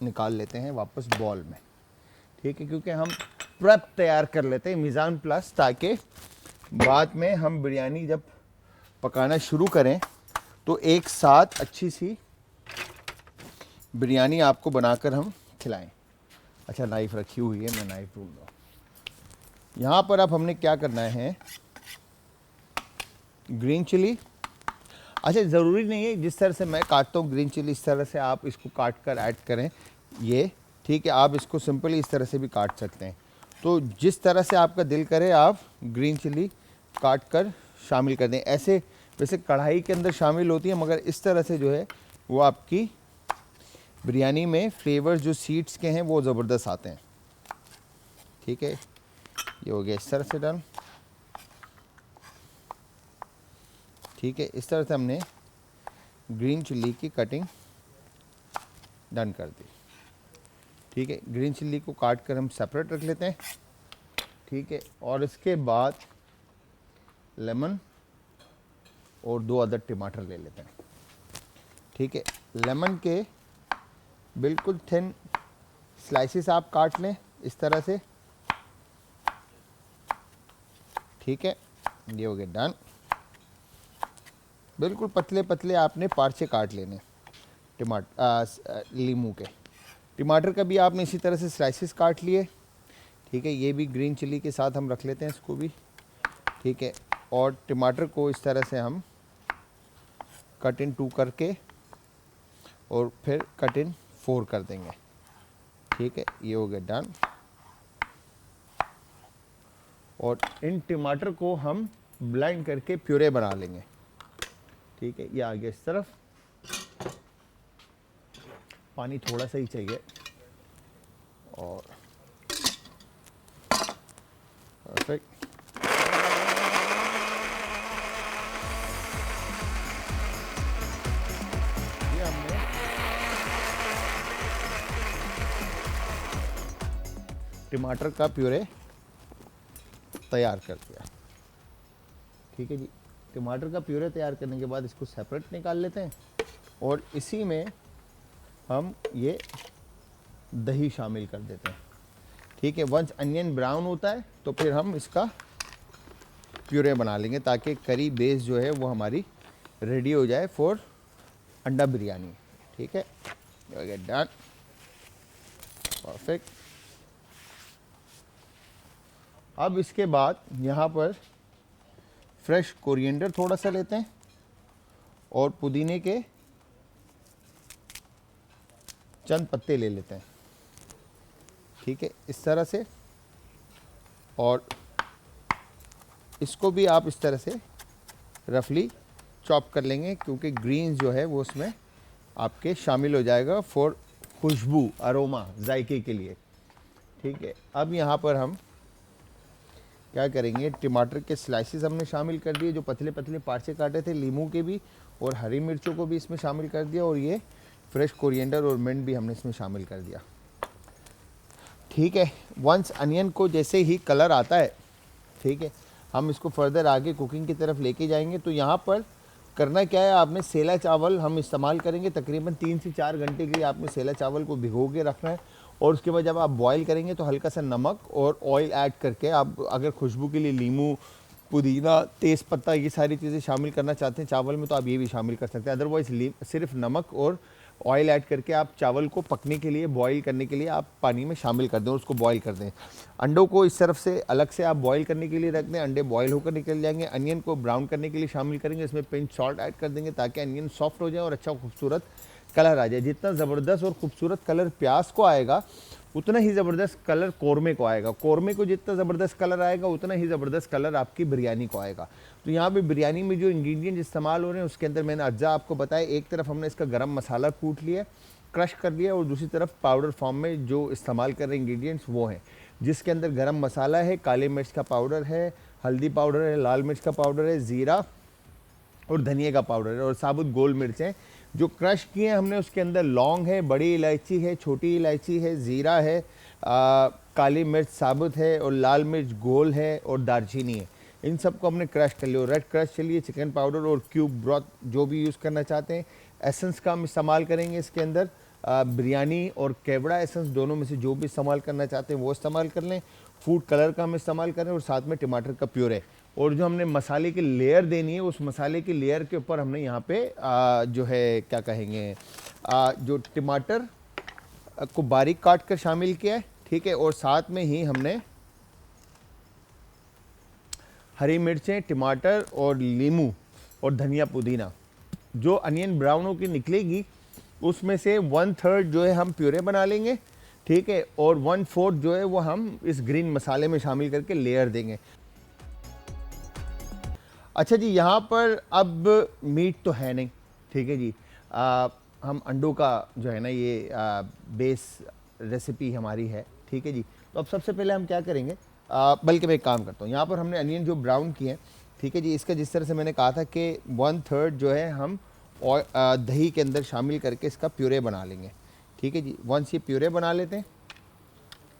निकाल लेते हैं वापस बॉल में, ठीक है, क्योंकि हम प्रेप तैयार कर लेते हैं मीज़ान प्लस, ताकि बाद में हम बिरयानी जब पकाना शुरू करें तो एक साथ अच्छी सी बिरयानी आपको बनाकर हम खिलाएं। अच्छा, नाइफ़ रखी हुई है, मैं नाइफ़ भूल रहा हूँ। यहाँ पर अब हमने क्या करना है, ग्रीन चिली, अच्छा ज़रूरी नहीं है जिस तरह से मैं काटता हूँ ग्रीन चिली इस तरह से आप इसको काट कर ऐड करें, ये, ठीक है। आप इसको सिंपली इस तरह से भी काट सकते हैं। तो जिस तरह से आपका दिल करे आप ग्रीन चिली काट कर शामिल कर दें। ऐसे वैसे कढ़ाई के अंदर शामिल होती है, मगर इस तरह से जो है वो आपकी बिरयानी में फ्लेवर्स जो सीड्स के हैं वो ज़बरदस्त आते हैं, ठीक है। ये हो गया इस तरह से डन, ठीक है। इस तरह से हमने ग्रीन चिल्ली की कटिंग डन कर दी, ठीक है। ग्रीन चिल्ली को काट कर हम सेपरेट रख लेते हैं, ठीक है। और इसके बाद लेमन और 2 अदर टमाटर ले लेते हैं, ठीक है। लेमन के बिल्कुल थिन स्लाइसेस आप काट लें इस तरह से, ठीक है। ये हो गया डन। बिल्कुल पतले पतले आपने पार्चे काट लेने लीमू के। टमाटर का भी आपने इसी तरह से स्लाइसेस काट लिए, ठीक है। ये भी ग्रीन चिली के साथ हम रख लेते हैं इसको भी, ठीक है। और टमाटर को इस तरह से हम कट इन 2 करके और फिर कट इन 4 कर देंगे, ठीक है। ये हो गया डन। और इन टमाटर को हम ब्लेंड करके प्यूरे बना लेंगे, ठीक है। ये आ गया इस तरफ। पानी थोड़ा सा ही चाहिए और परफेक्ट। ये हमने टमाटर का प्यूरे तैयार कर दिया, ठीक है जी। टमाटर का प्यूरे तैयार करने के बाद इसको सेपरेट निकाल लेते हैं और इसी में हम ये दही शामिल कर देते हैं, ठीक है। वंस अनियन ब्राउन होता है तो फिर हम इसका प्यूरे बना लेंगे ताकि करी बेस जो है वो हमारी रेडी हो जाए फॉर अंडा बिरयानी, ठीक है। Done, perfect. अब इसके बाद यहाँ पर फ्रेश कोरिएंडर थोड़ा सा लेते हैं और पुदीने के चंद पत्ते ले लेते हैं, ठीक है, इस तरह से। और इसको भी आप इस तरह से रफली चॉप कर लेंगे क्योंकि ग्रीन्स जो है वो उसमें आपके शामिल हो जाएगा फॉर खुशबू, अरोमा, जायके के लिए, ठीक है। अब यहाँ पर हम क्या करेंगे, टमाटर के स्लाइसेस हमने शामिल कर दिए, जो पतले पतले पार्चे काटे थे, लीमू के भी और हरी मिर्चों को भी इसमें शामिल कर दिया, और ये फ्रेश कोरिएंडर और मिंट भी हमने इसमें शामिल कर दिया, ठीक है। वंस अनियन को जैसे ही कलर आता है, ठीक है, हम इसको फर्दर आगे कुकिंग की तरफ लेके जाएंगे। तो यहाँ पर करना क्या है, आपने सेला चावल हम इस्तेमाल करेंगे, तकरीबन 3 से 4 घंटे के लिए आपने सेला चावल को भिगो के रखना है। और उसके बाद जब आप बॉईल करेंगे तो हल्का सा नमक और ऑयल ऐड करके, आप अगर खुशबू के लिए लीमू, पुदीना, तेज़ पत्ता, ये सारी चीज़ें शामिल करना चाहते हैं चावल में तो आप ये भी शामिल कर सकते हैं। अदरवाइज़ सिर्फ नमक और ऑयल ऐड करके आप चावल को पकने के लिए, बॉईल करने के लिए आप पानी में शामिल कर दें और उसको बॉईल कर दें। अंडों को इस तरफ से अलग से आप बॉईल करने के लिए रख दें, अंडे बॉईल होकर निकल जाएंगे। अनियन को ब्राउन करने के लिए शामिल करेंगे, इसमें पिंच सॉल्ट ऐड कर देंगे ताकि अनियन सॉफ्ट हो जाए और अच्छा खूबसूरत कलर आ जाए। जितना ज़बरदस्त और खूबसूरत कलर प्याज को आएगा उतना ही ज़बरदस्त कलर कौरमे को आएगा, कौरमे को जितना ज़बरदस्त कलर आएगा उतना ही ज़बरदस्त कलर आपकी बिरयानी को आएगा। तो यहाँ पे बिरयानी में जो इंग्रेडिएंट इस्तेमाल हो रहे हैं उसके अंदर मैंने अज्जा आपको बताया। एक तरफ हमने इसका गरम मसाला कूट लिया, क्रश कर लिया, और दूसरी तरफ पाउडर फॉर्म में जो इस्तेमाल कर रहे हैं इंग्रेडिएंट्स वो हैं, जिसके अंदर गरम मसाला है, काले मिर्च का पाउडर है, हल्दी पाउडर है, लाल मिर्च का पाउडर है, ज़ीरा और धनिया का पाउडर है, और साबुत गोल मिर्चें जो क्रश किए हैं हमने। उसके अंदर लौंग है, बड़ी इलायची है, छोटी इलायची है, ज़ीरा है, काली मिर्च साबुत है, और लाल मिर्च गोल है, और दालचीनी है। इन सब को हमने क्रश कर लिया। रेड क्रश चलिए, चिकन पाउडर और क्यूब ब्रॉथ जो भी यूज़ करना चाहते हैं। एसेंस का हम इस्तेमाल करेंगे इसके अंदर, बिरयानी और केवड़ा एसेंस दोनों में से जो भी इस्तेमाल करना चाहते हैं वो इस्तेमाल कर लें। फूड कलर का हम इस्तेमाल करें, और साथ में टमाटर का प्यूरे। और जो हमने मसाले की लेयर देनी है, उस मसाले की लेयर के ऊपर हमने यहाँ पे जो है क्या कहेंगे, जो टमाटर को बारीक काट कर शामिल किया है, ठीक है। और साथ में ही हमने हरी मिर्चें, टमाटर और नींबू और धनिया पुदीना। जो अनियन ब्राउन होकर निकलेगी उसमें से 1/3 जो है हम प्यूरे बना लेंगे, ठीक है, और 1/4 जो है वो हम इस ग्रीन मसाले में शामिल करके लेयर देंगे। अच्छा जी, यहाँ पर अब मीट तो है नहीं, ठीक है जी। हम अंडों का जो है ना ये बेस रेसिपी हमारी है, ठीक है जी। तो अब सबसे पहले हम क्या करेंगे, बल्कि मैं एक काम करता हूँ, यहाँ पर हमने अनियन जो ब्राउन किए हैं, ठीक है जी, इसका जिस तरह से मैंने कहा था कि 1/3 जो है हम और दही के अंदर शामिल करके इसका प्यूरे बना लेंगे, ठीक है जी। वंस ये प्यूरे बना लेते हैं,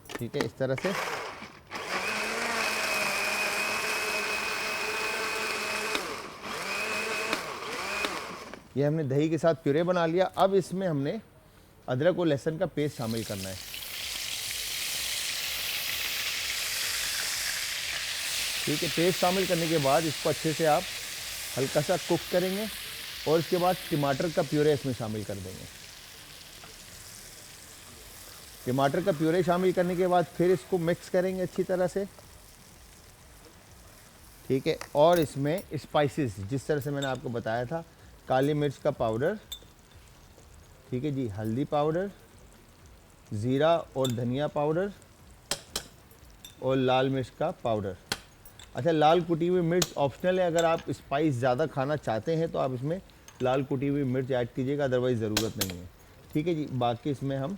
ठीक है, इस तरह से। ये हमने दही के साथ प्यूरे बना लिया। अब इसमें हमने अदरक और लहसुन का पेस्ट शामिल करना है, ठीक है। पेस्ट शामिल करने के बाद इसको अच्छे से आप हल्का सा कुक करेंगे और इसके बाद टमाटर का प्यूरे इसमें शामिल कर देंगे। टमाटर का प्यूरे शामिल करने के बाद फिर इसको मिक्स करेंगे अच्छी तरह से, ठीक है। और इसमें स्पाइसेस जिस तरह से मैंने आपको बताया था, काली मिर्च का पाउडर, ठीक है जी, हल्दी पाउडर, ज़ीरा और धनिया पाउडर और लाल मिर्च का पाउडर। अच्छा, लाल कुटी हुई मिर्च ऑप्शनल है, अगर आप स्पाइस ज़्यादा खाना चाहते हैं तो आप इसमें लाल कुटी हुई मिर्च ऐड कीजिएगा, अदरवाइज़ ज़रूरत नहीं है, ठीक है जी। बाकी इसमें हम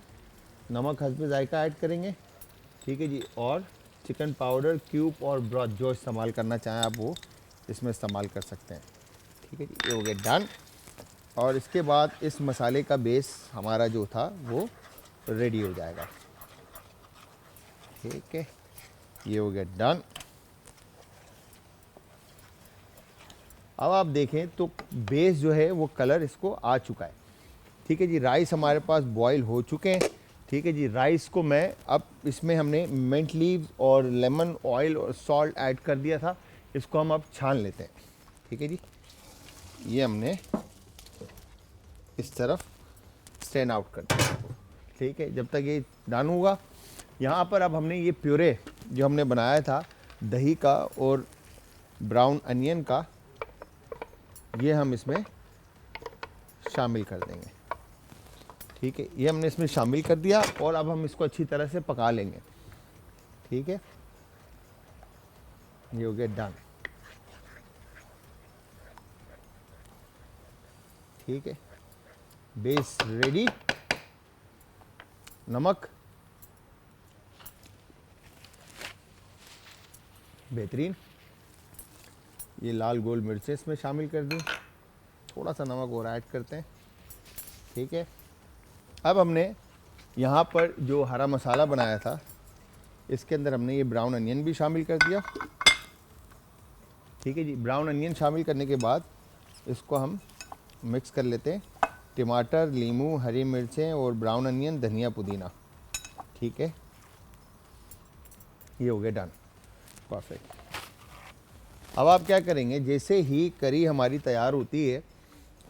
नमक हस्बे जायका ऐड करेंगे, ठीक है जी। और चिकन पाउडर, क्यूब और ब्रॉथ जो इस्तेमाल करना चाहें आप वो इसमें इस्तेमाल कर सकते हैं, ठीक है जी। ये हो गया डन। और इसके बाद इस मसाले का बेस हमारा जो था वो रेडी हो जाएगा, ठीक है। ये हो गया डन। अब आप देखें तो बेस जो है वो कलर इसको आ चुका है, ठीक है जी। राइस हमारे पास बॉईल हो चुके हैं, ठीक है जी। राइस को मैं अब इसमें हमने मिंट लीव्स और लेमन ऑयल और सॉल्ट ऐड कर दिया था, इसको हम अब छान लेते हैं, ठीक है जी। ये हमने इस तरफ स्ट्रेन आउट कर दिया, ठीक है। जब तक ये डन होगा, यहाँ पर अब हमने ये प्यूरे जो हमने बनाया था दही का और ब्राउन अनियन का, ये हम इसमें शामिल कर देंगे, ठीक है। ये हमने इसमें शामिल कर दिया और अब हम इसको अच्छी तरह से पका लेंगे, ठीक है। ये हो गया डन, ठीक है। Base ready. नमक बेहतरीन। ये लाल गोल मिर्चें इसमें शामिल कर दी, थोड़ा सा नमक और ऐड करते हैं, ठीक है। अब हमने यहाँ पर जो हरा मसाला बनाया था इसके अंदर हमने ये ब्राउन अनियन भी शामिल कर दिया, ठीक है जी। ब्राउन अनियन शामिल करने के बाद इसको हम मिक्स कर लेते हैं। टमाटर, नींबू, हरी मिर्चें और ब्राउन अनियन, धनिया, पुदीना, ठीक है। ये हो गया डन, परफेक्ट। अब आप क्या करेंगे, जैसे ही करी हमारी तैयार होती है,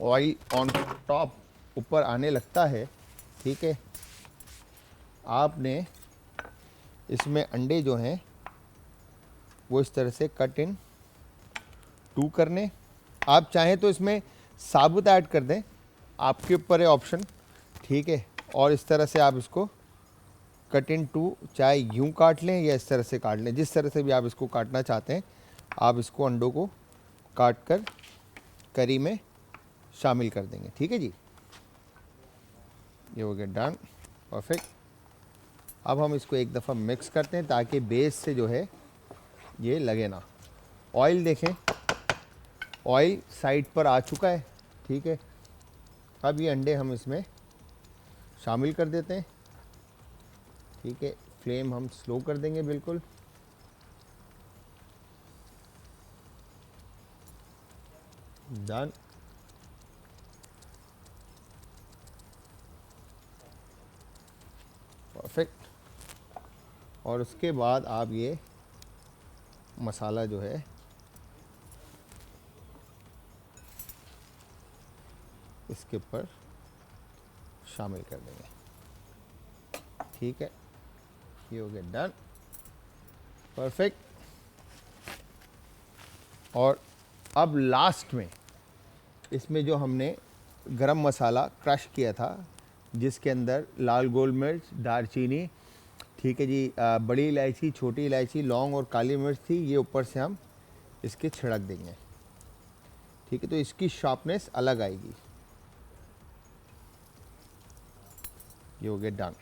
ऑयल ऑन टॉप ऊपर आने लगता है, ठीक है, आपने इसमें अंडे जो हैं वो इस तरह से कट इन 2 करने। आप चाहें तो इसमें साबुत ऐड कर दें, आपके ऊपर है ऑप्शन, ठीक है। और इस तरह से आप इसको कट इन 2, चाहे यूं काट लें या इस तरह से काट लें, जिस तरह से भी आप इसको काटना चाहते हैं आप इसको अंडों को काट कर करी में शामिल कर देंगे, ठीक है जी। ये हो गया डन, परफेक्ट। अब हम इसको एक दफ़ा मिक्स करते हैं ताकि बेस से जो है ये लगे ना। ऑयल देखें, ऑयल साइड पर आ चुका है, ठीक है। अब ये अंडे हम इसमें शामिल कर देते हैं, ठीक है। फ्लेम हम स्लो कर देंगे बिल्कुल। डन। परफेक्ट। और उसके बाद आप ये मसाला जो है इसके ऊपर शामिल कर देंगे, ठीक है। ये हो गया डन, परफेक्ट। और अब लास्ट में इसमें जो हमने गरम मसाला क्रश किया था, जिसके अंदर लाल गोल मिर्च, दालचीनी, ठीक है जी, बड़ी इलायची, छोटी इलायची, लौंग और काली मिर्च थी, ये ऊपर से हम इसके छिड़क देंगे। ठीक है, तो इसकी शार्पनेस अलग आएगी। ये हो गया डन।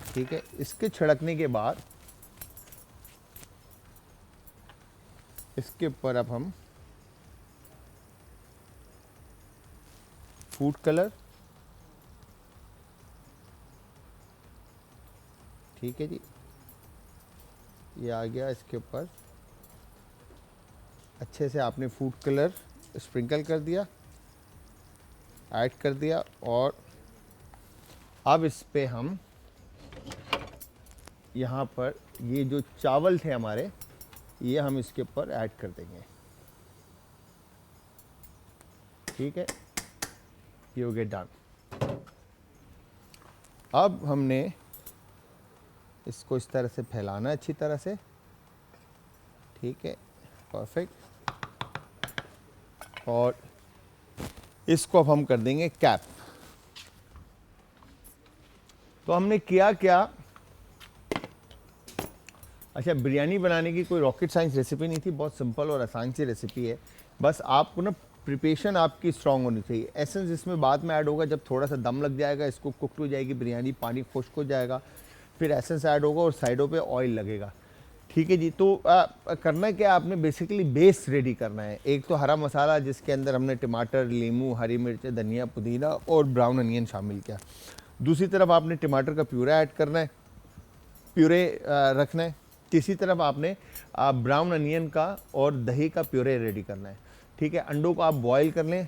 ठीक है, इसके छिड़कने के बाद इसके ऊपर अब हम फूड कलर, ठीक है जी, ये आ गया। इसके ऊपर अच्छे से आपने फूड कलर स्प्रिंकल कर दिया, ऐड कर दिया, और अब इस पे हम यहाँ पर ये जो चावल थे हमारे, ये हम इसके ऊपर ऐड कर देंगे। ठीक है, ये हो गया डन। अब हमने इसको इस तरह से फैलाना है अच्छी तरह से। ठीक है, परफेक्ट। और इसको अब हम कर देंगे कैप। तो हमने किया क्या, अच्छा, बिरयानी बनाने की कोई रॉकेट साइंस रेसिपी नहीं थी, बहुत सिंपल और आसान सी रेसिपी है। बस आपको ना प्रिपरेशन आपकी स्ट्रांग होनी चाहिए। एसेंस इसमें बाद में ऐड होगा, जब थोड़ा सा दम लग जाएगा, इसको कुक हो जाएगी बिरयानी, पानी खुश्क हो जाएगा, फिर एसेंस ऐड होगा और साइडों पे ऑयल लगेगा। ठीक है जी। तो करना क्या, आपने बेसिकली बेस रेडी करना है। एक तो हरा मसाला, जिसके अंदर हमने टमाटर, नींबू, हरी मिर्च, धनिया, पुदीना और ब्राउन अनियन शामिल किया। दूसरी तरफ आपने टमाटर का प्यूरे ऐड करना है, प्यूरे रखना है। तीसरी तरफ आपने ब्राउन अनियन का और दही का प्यूरे रेडी करना है। ठीक है, अंडों को आप बॉईल कर लें।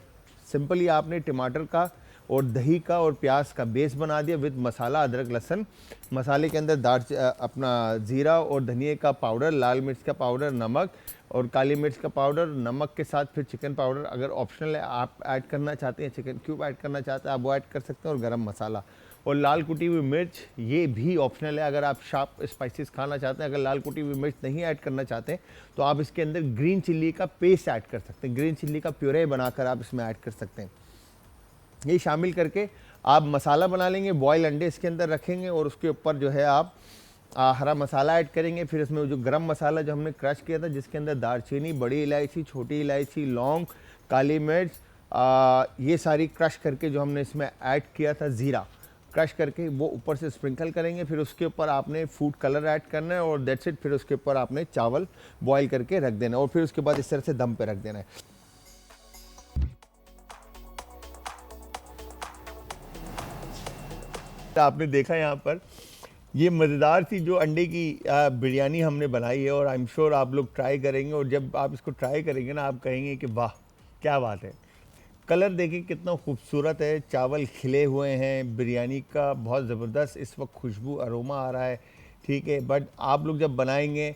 सिंपली आपने टमाटर का और दही का और प्याज का बेस बना दिया विद मसाला, अदरक, लहसुन। मसाले के अंदर अपना ज़ीरा और धनिया का पाउडर, लाल मिर्च का पाउडर, नमक और काली मिर्च का पाउडर, नमक के साथ फिर चिकन पाउडर, अगर ऑप्शनल है आप ऐड करना चाहते हैं, चिकन क्यूब ऐड करना चाहते हैं आप वो ऐड कर सकते हैं, और गरम मसाला और लाल कुटी हुई मिर्च, ये भी ऑप्शनल है अगर आप शार्प स्पाइसेस खाना चाहते हैं। अगर लाल कुटी हुई मिर्च नहीं ऐड करना चाहते हैं तो आप इसके अंदर ग्रीन चिल्ली का पेस्ट ऐड कर सकते हैं, ग्रीन चिल्ली का प्यूरे बनाकर आप इसमें ऐड कर सकते हैं। ये शामिल करके आप मसाला बना लेंगे, बॉयल अंडे इसके अंदर रखेंगे और उसके ऊपर जो है आप हरा मसाला ऐड करेंगे। फिर इसमें जो गरम मसाला जो हमने क्रश किया था, जिसके अंदर दालचीनी, बड़ी इलायची, छोटी इलायची, लौंग, काली मिर्च, ये सारी क्रश करके जो हमने इसमें ऐड किया था, ज़ीरा क्रश करके, वो ऊपर से स्प्रिंकल करेंगे। फिर उसके ऊपर आपने फूड कलर ऐड करना है और दैट्स इट। फिर उसके ऊपर आपने चावल बॉईल करके रख देना है और फिर उसके बाद इस तरह से दम पे रख देना है। आपने देखा यहाँ पर ये मज़ेदार सी जो अंडे की बिरयानी हमने बनाई है, और आई एम श्योर आप लोग ट्राई करेंगे, और जब आप इसको ट्राई करेंगे ना, आप कहेंगे कि वाह क्या बात है। कलर देखिए कितना खूबसूरत है, चावल खिले हुए हैं, बिरयानी का बहुत ज़बरदस्त इस वक्त खुशबू अरोमा आ रहा है। ठीक है, बट आप लोग जब बनाएंगे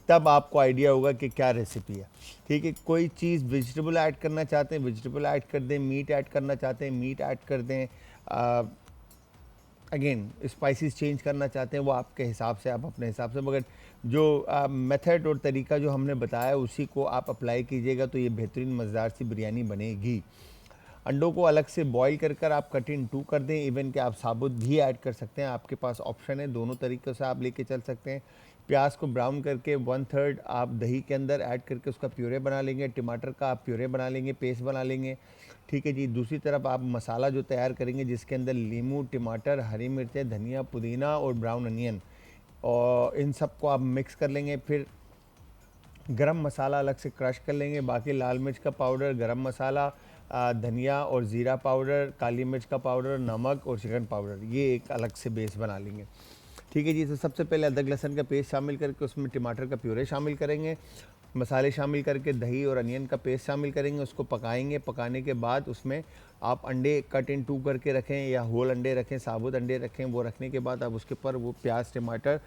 तब आपको आइडिया होगा कि क्या रेसिपी है। ठीक है, कोई चीज़ वेजिटेबल ऐड करना चाहते हैं वेजिटेबल ऐड कर दें, मीट ऐड करना चाहते हैं मीट ऐड कर दें, अगेन स्पाइसेस चेंज करना चाहते हैं वो आपके हिसाब से, आप अपने हिसाब से, मगर जो मेथड और तरीका जो हमने बताया उसी को आप अप्लाई कीजिएगा तो ये बेहतरीन मज़ेदार सी बिरयानी बनेगी। अंडों को अलग से बॉईल कर आप कट इन 2 कर दें, इवन कि आप साबुत भी ऐड कर सकते हैं, आपके पास ऑप्शन है, दोनों तरीक़ों से आप लेके चल सकते हैं। प्याज को ब्राउन करके 1/3 आप दही के अंदर ऐड करके उसका प्यूरे बना लेंगे, टमाटर का आप प्यूरे बना लेंगे, पेस्ट बना लेंगे। ठीक है जी। दूसरी तरफ आप मसाला जो तैयार करेंगे, जिसके अंदर नींबू, टमाटर, हरी मिर्चें, धनिया, पुदीना और ब्राउन अनियन, और इन सब को आप मिक्स कर लेंगे। फिर गरम मसाला अलग से क्रश कर लेंगे, बाकी लाल मिर्च का पाउडर, गरम मसाला, धनिया और ज़ीरा पाउडर, काली मिर्च का पाउडर, नमक और चिकन पाउडर, ये एक अलग से बेस बना लेंगे। ठीक है जी। तो सबसे पहले अदरक लहसुन का पेस्ट शामिल करके उसमें टमाटर का प्यूरे शामिल करेंगे, मसाले शामिल करके दही और अनियन का पेस्ट शामिल करेंगे, उसको पकाएंगे। पकाने के बाद उसमें आप अंडे कट इन 2 करके रखें या होल अंडे रखें, साबुत अंडे रखें, वो रखने के बाद आप उसके ऊपर वो प्याज, टमाटर,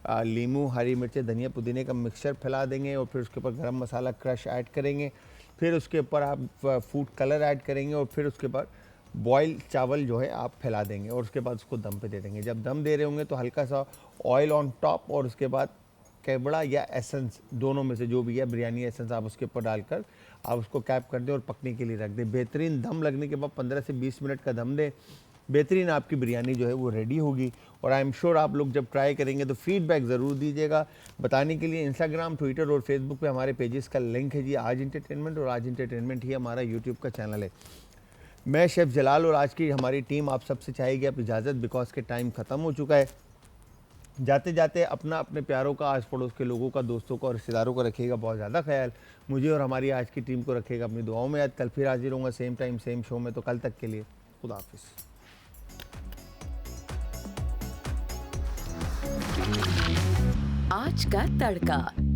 नींबू, हरी मिर्चें, धनिया, पुदीने का मिक्सचर फैला देंगे और फिर उसके ऊपर गरम मसाला क्रश ऐड करेंगे। फिर उसके ऊपर आप फूड कलर ऐड करेंगे और फिर उसके बाद बॉयल चावल जो है आप फैला देंगे और उसके बाद उसको दम पे दे देंगे। जब दम दे रहे होंगे तो हल्का सा ऑयल ऑन टॉप और उसके बाद केवड़ा या एसेंस, दोनों में से जो भी है, बिरयानी एसेंस आप उसके ऊपर डालकर आप उसको कैप कर दें और पकने के लिए रख दें। बेहतरीन दम लगने के बाद 15 से 20 मिनट का दम दें, बेहतरीन आपकी बिरयानी जो है वो रेडी होगी। और आई एम श्योर आप लोग जब ट्राई करेंगे तो फीडबैक ज़रूर दीजिएगा। बताने के लिए इंस्टाग्राम, ट्विटर और फेसबुक पे हमारे पेजेस का लिंक है जी, आज इंटरटेनमेंट, और आज इंटरटेनमेंट ही हमारा यूट्यूब का चैनल है। मैं शेफ़ जलाल और आज की हमारी टीम आप सबसे चाहेगी अब इजाज़त, बिकॉज के टाइम ख़त्म हो चुका है। जाते जाते अपना, अपने प्यारों का, आस पड़ोस के लोगों का, दोस्तों का और रिश्तेदारों का रखिएगा बहुत ज़्यादा ख्याल। मुझे और हमारी आज की टीम को रखिएगा अपनी दुआओं में याद। कल फिर हाजिर होऊंगा सेम टाइम सेम शो में, तो कल तक के लिए खुदा हाफिज़। आज का तड़का।